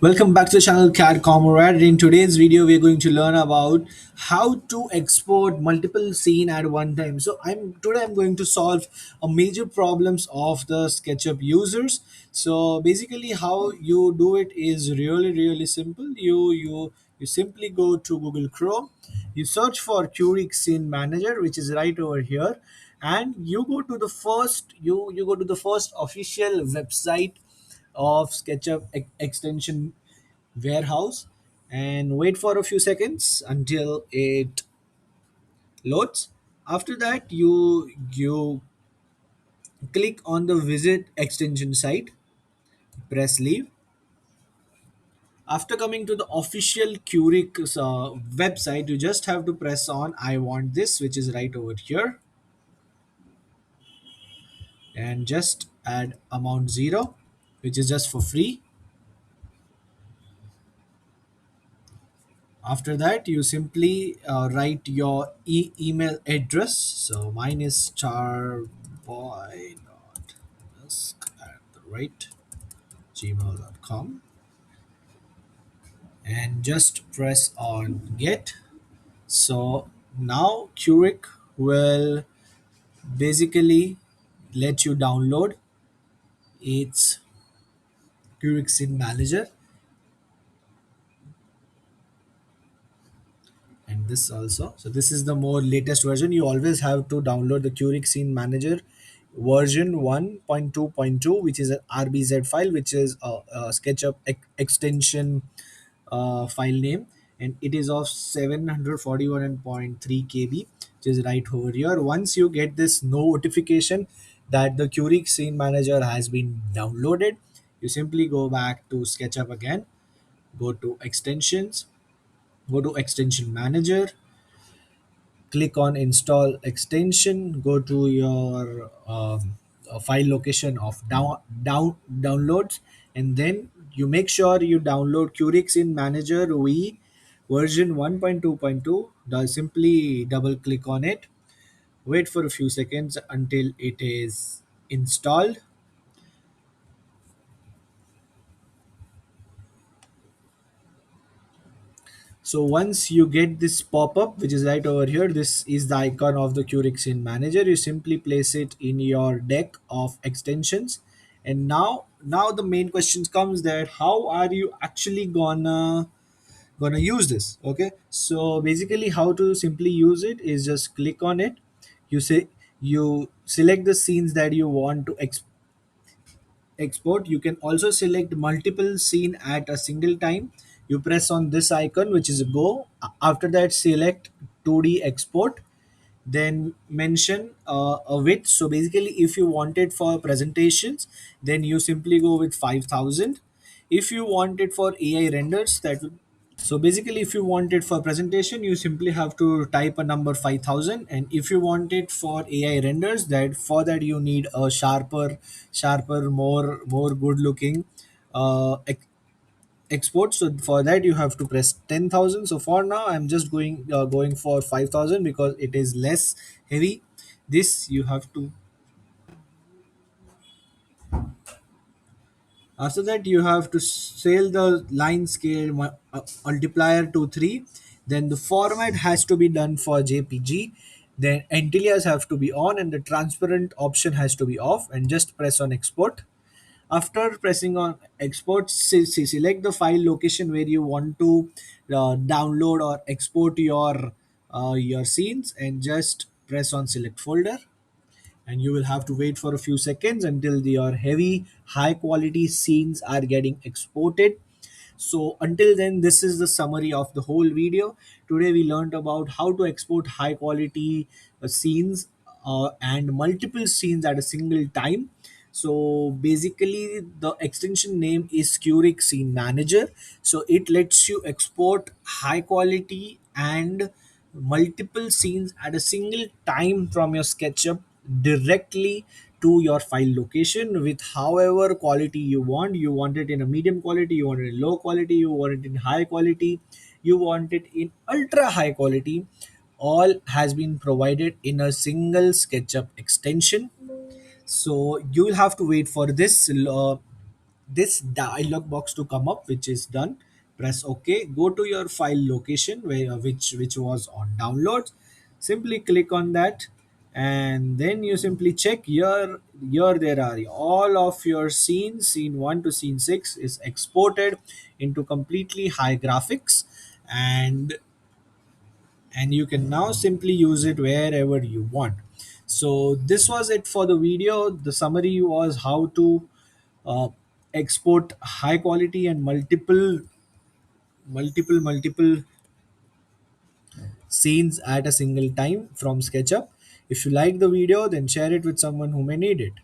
Welcome back to the channel Cat Comrade. In today's video, we're going to learn about how to export multiple scene at one time. So I'm going to solve a major problems of the SketchUp users. So basically, how you do it is really simple. You simply go to Google Chrome, you search for Curic Scene Manager, which is right over here, and you go to the first official website of SketchUp extension warehouse and wait for a few seconds until it loads. After that, you click on the visit extension site, press leave. After coming to the official Curic website, you just have to press on I want this, which is right over here, and just add amount 0, which is just for free. After that, you simply write your email address. So mine is charboy.ask at the rate gmail.com, and just press on get. So now Curic will basically let you download its Curic Sim Manager, and this also. So this is the more latest version. You always have to download the Curic Scene Manager version 1.2.2, which is an rbz file, which is a SketchUp extension file name, and it is of 741.3 kb, which is right over here. Once you get this notification that the Curic Scene Manager has been downloaded, you simply go back to SketchUp again, go to extensions, go to extension manager, click on install extension, go to your file location of downloads, and then you make sure you download Curix in Manager V version 1.2.2. Simply double click on it, wait for a few seconds until it is installed. So once you get this pop-up, which is right over here, this is the icon of the Curix in Manager. You simply place it in your deck of extensions. And now the main question comes, that how are you actually gonna use this? Okay, so basically how to simply use it is just click on it. You select the scenes that you want to export. You can also select multiple scene at a single time. You press on this icon, which is go. After that, select 2D export, then mention a width. So basically, if you want it for presentations, then you simply go with 5000. If you want it for AI renders, that will. So basically, if you want it for presentation, you simply have to type a number 5000, and if you want it for AI renders, that for that you need a sharper, more good looking uh, ex- export. So for that you have to press 10,000. So for now, I'm just going for 5000 because it is less heavy. This you have to. After that, you have to sail the line scale multiplier to 3. Then the format has to be done for JPG. Then antillas have to be on and the transparent option has to be off, and just press on export. After pressing on export, select the file location where you want to download or export your scenes, and just press on select folder, and you will have to wait for a few seconds until your heavy high quality scenes are getting exported. So until then, this is the summary of the whole video. Today we learned about how to export high quality scenes and multiple scenes at a single time. So basically, the extension name is Curic Scene Manager. So it lets you export high quality and multiple scenes at a single time from your SketchUp directly to your file location with however quality you want. You want it in a medium quality, you want it in low quality, you want it in high quality, you want it in ultra high quality. All has been provided in a single SketchUp extension. So you'll have to wait for this this dialog box to come up, which is done. Press OK, go to your file location where which was on downloads. Simply click on that, and then you simply check here there are all of your scenes. Scene 1 to scene 6 is exported into completely high graphics, and you can now simply use it wherever you want. So this was it for the video. The summary was how to uh, export high quality and multiple scenes at a single time from SketchUp. If you like the video, then share it with someone who may need it.